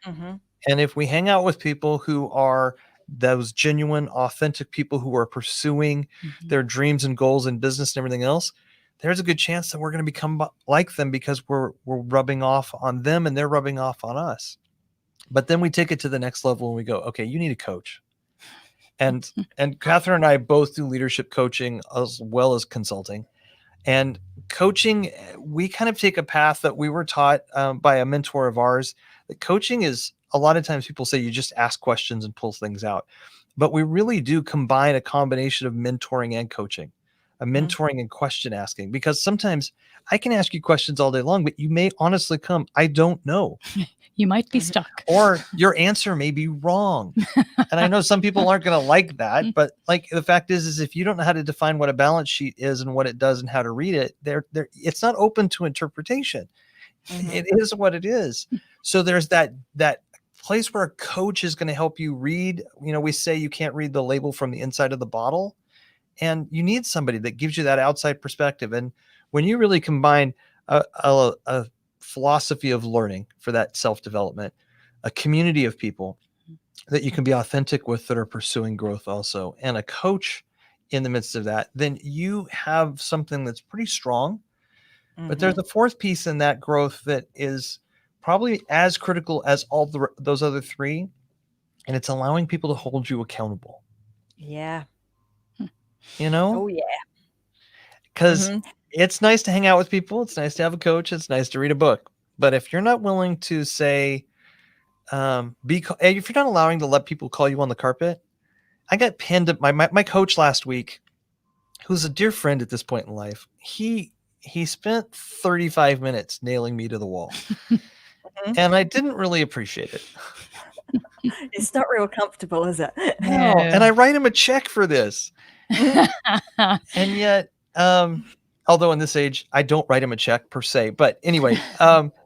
Mm-hmm. And if we hang out with people who are those genuine, authentic people who are pursuing their dreams and goals in business and everything else, there's a good chance that we're going to become like them, because we're rubbing off on them and they're rubbing off on us. But then we take it to the next level and we go, okay, you need a coach. And Kathryn and I both do leadership coaching as well as consulting. And coaching, we kind of take a path that we were taught by a mentor of ours. That coaching is, a lot of times people say you just ask questions and pull things out. But we really do combine a combination of mentoring and coaching, a mentoring and question asking. Because sometimes I can ask you questions all day long, but you may honestly come, I don't know. You might be stuck. Or your answer may be wrong. And I know some people aren't going to like that, but like, the fact is if you don't know how to define what a balance sheet is and what it does and how to read it, it's not open to interpretation. It is what it is. So there's that place where a coach is going to help you read. You know, we say you can't read the label from the inside of the bottle, and you need somebody that gives you that outside perspective. And when you really combine a philosophy of learning for that self-development, a community of people that you can be authentic with that are pursuing growth also, and a coach in the midst of that, then you have something that's pretty strong. But there's a fourth piece in that growth that is probably as critical as all those other three, and it's allowing people to hold you accountable. Yeah. You know? Oh, yeah. Because it's nice to hang out with people. It's nice to have a coach. It's nice to read a book. But if you're not willing to say, if you're not allowing to let people call you on the carpet, I got pinned at my coach last week, who's a dear friend at this point in life. He spent 35 minutes nailing me to the wall. And I didn't really appreciate it. It's not real comfortable, is it? No. And I write him a check for this. And yet, although in this age, I don't write him a check per se, but anyway,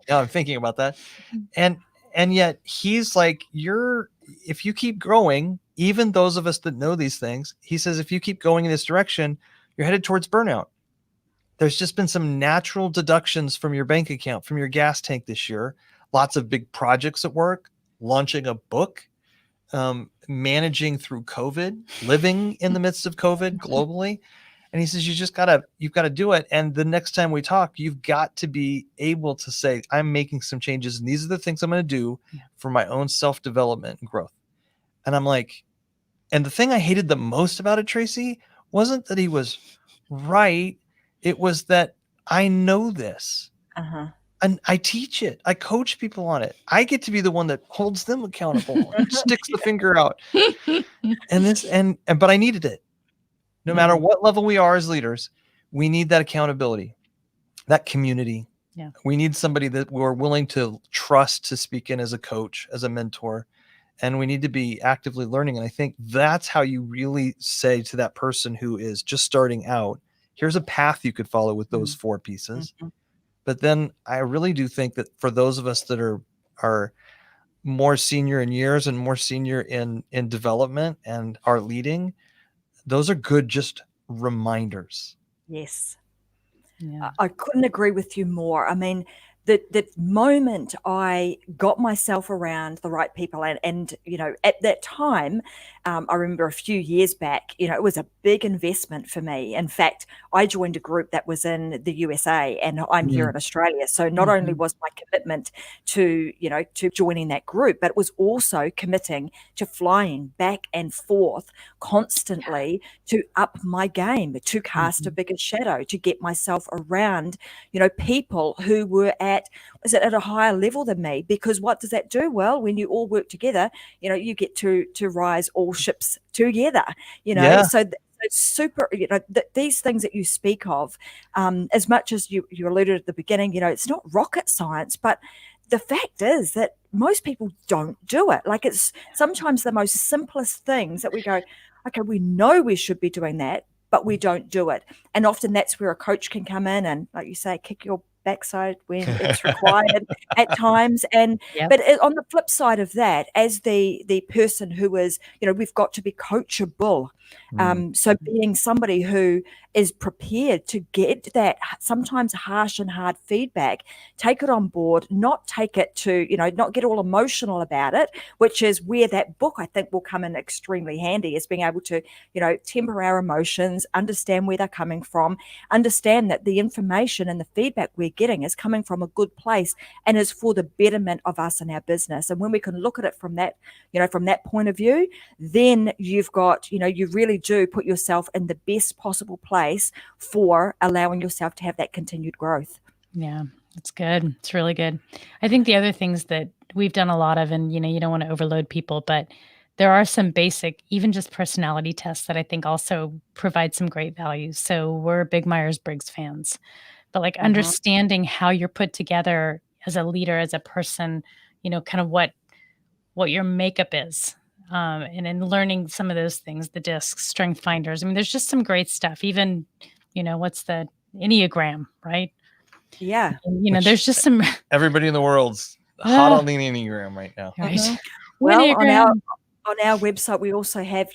Yeah, I'm thinking about that. And yet he's like, if you keep growing, even those of us that know these things, he says, if you keep going in this direction, you're headed towards burnout. There's just been some natural deductions from your bank account, from your gas tank this year. Lots of big projects at work, launching a book, managing through COVID, living in the midst of COVID globally. And he says, you've got to do it. And the next time we talk, you've got to be able to say, I'm making some changes. And these are the things I'm going to do for my own self-development and growth. And I'm like, and the thing I hated the most about it, Tracy, wasn't that he was right. It was that I know this. And I teach it. I coach people on it. I get to be the one that holds them accountable and sticks the finger out. But I needed it. No matter what level we are as leaders, we need that accountability, that community. Yeah. We need somebody that we're willing to trust to speak in as a coach, as a mentor, and we need to be actively learning. And I think that's how you really say to that person who is just starting out, here's a path you could follow with those 4 pieces. But then I really do think that for those of us that are more senior in years and more senior in development and are leading, those are good just reminders. Yes. Yeah. I couldn't agree with you more. I mean, the moment I got myself around the right people, and at that time, I remember a few years back, it was a big investment for me. In fact, I joined a group that was in the USA, and I'm here in Australia. So not only was my commitment to joining that group, but it was also committing to flying back and forth constantly to up my game, to cast a bigger shadow, to get myself around, people who were at a higher level than me. Because what does that do? Well, when you all work together, you get to rise all ships together, so it's super, these things that you speak of, as much as you alluded at the beginning, it's not rocket science, but the fact is that most people don't do it. Like, it's sometimes the most simplest things that we go, okay, we know we should be doing that, but we don't do it. And often that's where a coach can come in and, like you say, kick your backside when it's required at times. And but on the flip side of that, as the person who is, we've got to be coachable. So being somebody who is prepared to get that sometimes harsh and hard feedback, take it on board, not take it to, not get all emotional about it, which is where that book, I think, will come in extremely handy, is being able to, temper our emotions, understand where they're coming from, understand that the information and the feedback we're getting is coming from a good place and is for the betterment of us and our business. And when we can look at it from that, from that point of view, then you've got, you really do put yourself in the best possible place for allowing yourself to have that continued growth. Yeah, that's good. It's really good. I think the other things that we've done a lot of, and you don't want to overload people, but there are some basic, even just personality tests that I think also provide some great values. So we're big Myers Briggs fans, but like understanding how you're put together as a leader, as a person, kind of what your makeup is. And then learning some of those things, the discs, strength finders. I mean, there's just some great stuff. Even, what's the Enneagram, right? Yeah. And, there's just some. Everybody in the world's hot on the Enneagram right now. Right. Well, Enneagram. on our website, we also have,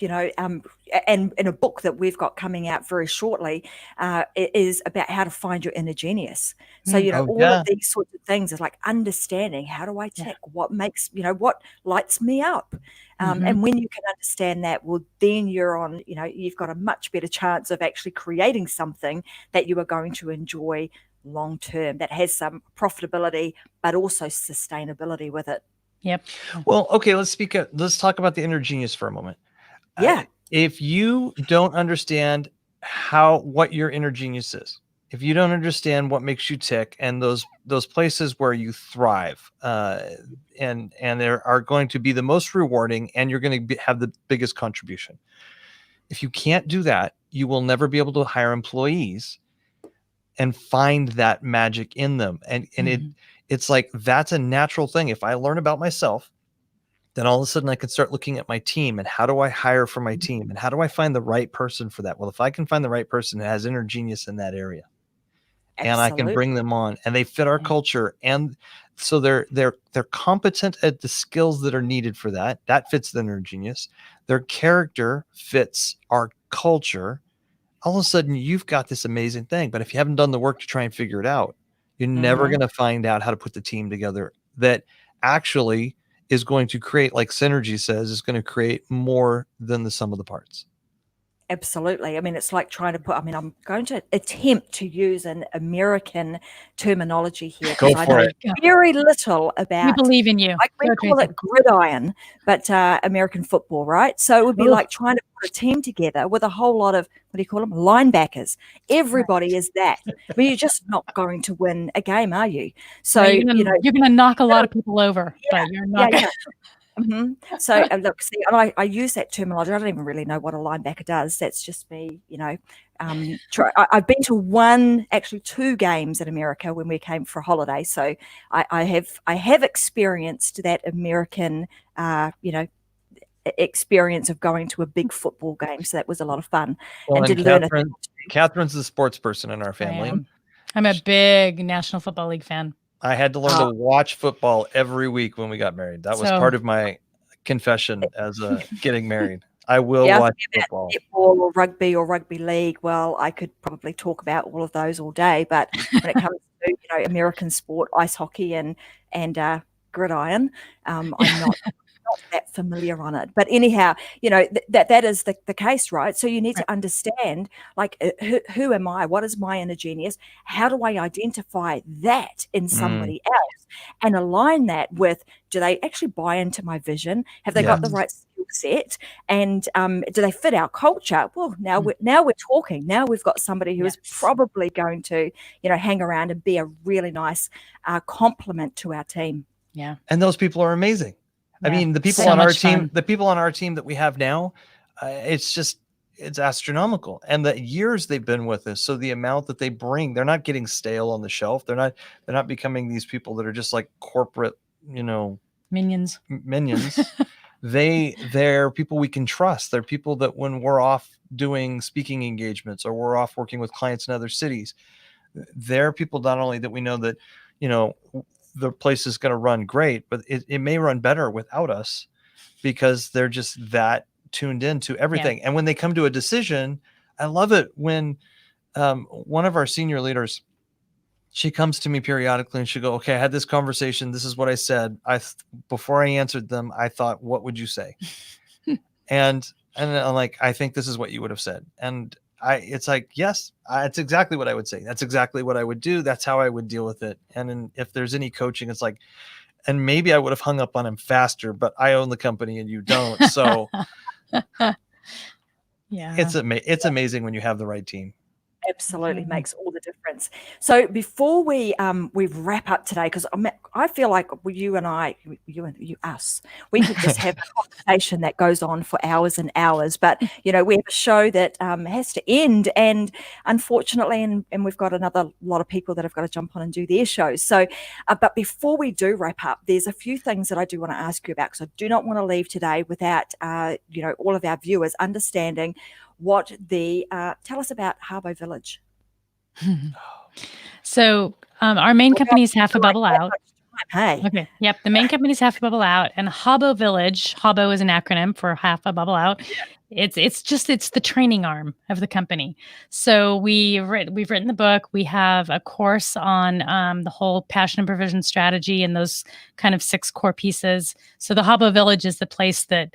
and in a book that we've got coming out very shortly, it is about how to find your inner genius. So, all of these sorts of things is like understanding, how do I tick? What makes, what lights me up? And when you can understand that, well, then you're on, you've got a much better chance of actually creating something that you are going to enjoy long term, that has some profitability, but also sustainability with it. Yep. Well, okay, let's talk about the inner genius for a moment. Yeah. If you don't understand what your inner genius is, if you don't understand what makes you tick and those places where you thrive, and there are going to be the most rewarding, and you're going to have the biggest contribution. If you can't do that, you will never be able to hire employees and find that magic in them. And it's like, that's a natural thing. If I learn about myself, then all of a sudden I can start looking at my team and how do I hire for my team and how do I find the right person for that? Well, if I can find the right person that has inner genius in that area, and I can bring them on, and they fit our culture, and so they're competent at the skills that are needed for that. That fits the Nerd Genius. Their character fits our culture. All of a sudden, you've got this amazing thing. But if you haven't done the work to try and figure it out, you're never going to find out how to put the team together that actually is going to create, like Synergy says, is going to create more than the sum of the parts. Absolutely. I mean, it's like trying to put, I'm going to attempt to use an American terminology here because I know very little about. We believe in you. We call it gridiron, but American football, right? So it would be like trying to put a team together with a whole lot of, what do you call them? Linebackers. Everybody is that. I mean, you're just not going to win a game, are you? So, you're going to knock a lot of people over, but you're not. So look, see, and I use that terminology. I don't even really know what a linebacker does. That's just me, I've been to actually 2 games in America when we came for a holiday. So I have experienced that American, experience of going to a big football game. So that was a lot of fun. Well, and Kathryn's the sports person in our family. I'm a big National Football League fan. I had to learn to watch football every week when we got married. That was part of my confession as getting married. I will watch football. Netball or rugby league. Well, I could probably talk about all of those all day, but when it comes to American sport, ice hockey and gridiron, I'm not that familiar on it. But anyhow, that is the case, right? So you need to understand, like, who am I? What is my inner genius? How do I identify that in somebody else and align that with, do they actually buy into my vision? Have they got the right skill set? And do they fit our culture? Well, now we're talking. Now we've got somebody who is probably going to, hang around and be a really nice complement to our team. Yeah. And those people are amazing. I mean, the people on our team, that we have now, it's astronomical. And the years they've been with us, so the amount that they bring, they're not getting stale on the shelf. They're not becoming these people that are just like corporate, minions. They're people we can trust. They're people that when we're off doing speaking engagements or we're off working with clients in other cities, they're people not only that we know that, the place is going to run great, but it may run better without us because they're just that tuned into everything. And when they come to a decision, I love it when one of our senior leaders, she comes to me periodically and she'll go, okay, I had this conversation. This is what I said. Before I answered them, I thought, what would you say? and I'm like, I think this is what you would have said. And it's like, yes, it's exactly what I would say. That's exactly what I would do. That's how I would deal with it. And if there's any coaching, it's like, and maybe I would have hung up on him faster, but I own the company and you don't. So it's amazing when you have the right team. Absolutely makes all the difference. So before we wrap up today, because I feel like you and us, we could just have a conversation that goes on for hours and hours. But we have a show that has to end, and unfortunately, and we've got another lot of people that have got to jump on and do their shows. So, but before we do wrap up, there's a few things that I do want to ask you about, because I do not want to leave today without all of our viewers understanding what tell us about Harbour Village. So our main company is Half a Bubble Out. Hey. Okay. Yep. The main company is Half a Bubble Out, and Habbo Village. Habbo is an acronym for Half a Bubble Out. Yeah. It's the training arm of the company. So we've written the book. We have a course on the whole passion and provision strategy and those kind of 6 core pieces. So the Habbo Village is the place that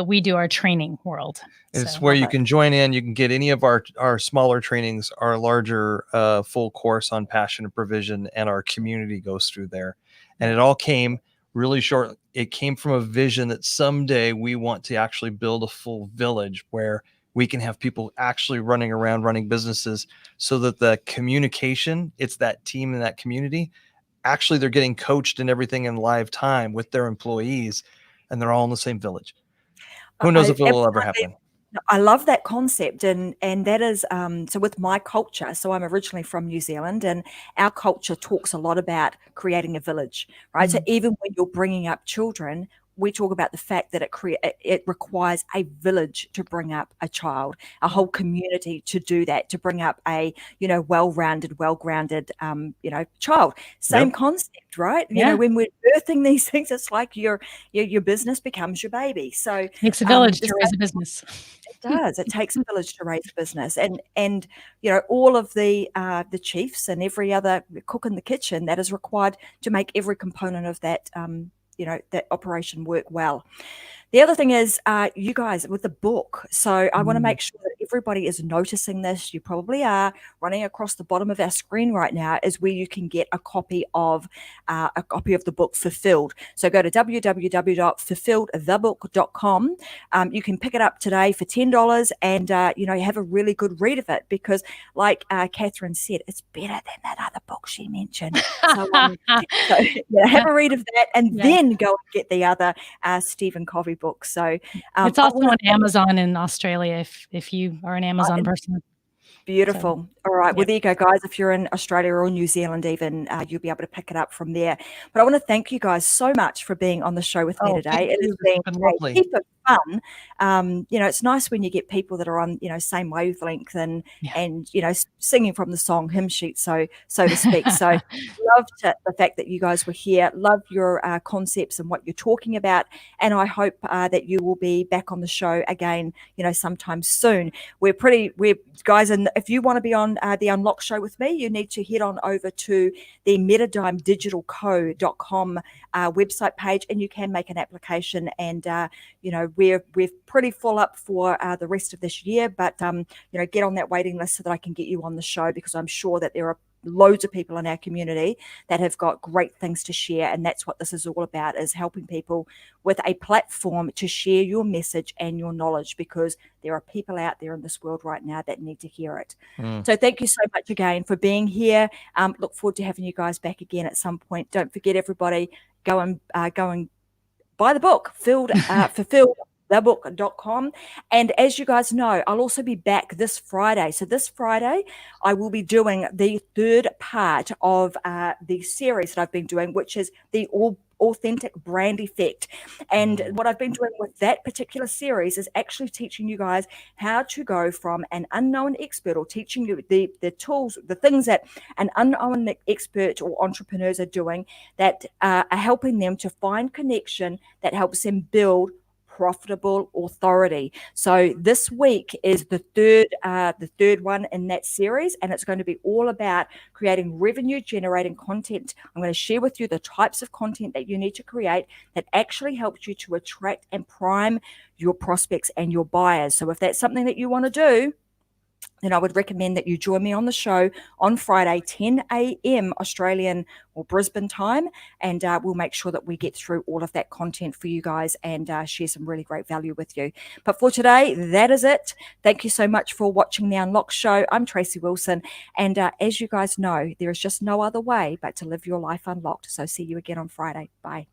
we do our training world. It's where you can join in. You can get any of our smaller trainings, our larger full course on passion and provision, and our community goes through there. And it all came really short. It came from a vision that someday we want to actually build a full village where we can have people actually running around, running businesses, so that the communication, it's that team and that community, actually they're getting coached and everything in live time with their employees, and they're all in the same village. Who knows if it will ever happen? I love that concept, and that is so with my culture. So I'm originally from New Zealand, and our culture talks a lot about creating a village, right? Mm-hmm. So even when you're bringing up children, we talk about the fact that it requires a village to bring up a child, a whole community to do that, to bring up a, well-rounded, well-grounded, child. Same concept, right? When we're birthing these things, it's like your business becomes your baby. So makes a village to raise a business. It does. It takes a village to raise a business, and all of the chiefs and every other cook in the kitchen that is required to make every component of that that operation work well. The other thing is, you guys with the book. So I want to make sure that everybody is noticing this. You probably are. Running across the bottom of our screen right now is where you can get a copy of the book Fulfilled. So go to www.fulfilledthebook.com. You can pick it up today for $10, and have a really good read of it, because, like Kathryn said, it's better than that other book she mentioned. So have a read of that, and then go and get the other Stephen Covey book. So it's also on Amazon in Australia if you are an Amazon person. Beautiful. All right. Well, there you go, guys. If you're in Australia or New Zealand even, you'll be able to pick it up from there. But I want to thank you guys so much for being on the show with me today. It has been a heap of fun. It's nice when you get people that are on, same wavelength and singing from the song hymn sheet, so to speak. So loved the fact that you guys were here. Love your concepts and what you're talking about. And I hope that you will be back on the show again, sometime soon. We're guys, and if you want to be on the Unlock show with me, you need to head on over to the metadimedigitalco.com website page, and you can make an application. And we're pretty full up for the rest of this year, but get on that waiting list so that I can get you on the show, because I'm sure that there are loads of people in our community that have got great things to share, and that's what this is all about, is helping people with a platform to share your message and your knowledge, because there are people out there in this world right now that need to hear it. So thank you so much again for being here. Look forward to having you guys back again at some point. Don't forget, everybody, go and buy the book, Fulfilled thebook.com. And as you guys know, I'll also be back this Friday. So this Friday, I will be doing the third part of the series that I've been doing, which is the Authentic Brand Effect. And what I've been doing with that particular series is actually teaching you guys how to go from an unknown expert, or teaching you the tools, the things that an unknown expert or entrepreneurs are doing that are helping them to find connection that helps them build profitable authority. So this week is the third one in that series, and it's going to be all about creating revenue generating content. I'm going to share with you the types of content that you need to create that actually helps you to attract and prime your prospects and your buyers. So if that's something that you want to do, then I would recommend that you join me on the show on Friday, 10 a.m. Australian or Brisbane time, and we'll make sure that we get through all of that content for you guys and share some really great value with you. But for today, that is it. Thank you so much for watching the Unlock Show. I'm Tracy Wilson, and as you guys know, there is just no other way but to live your life unlocked. So see you again on Friday. Bye.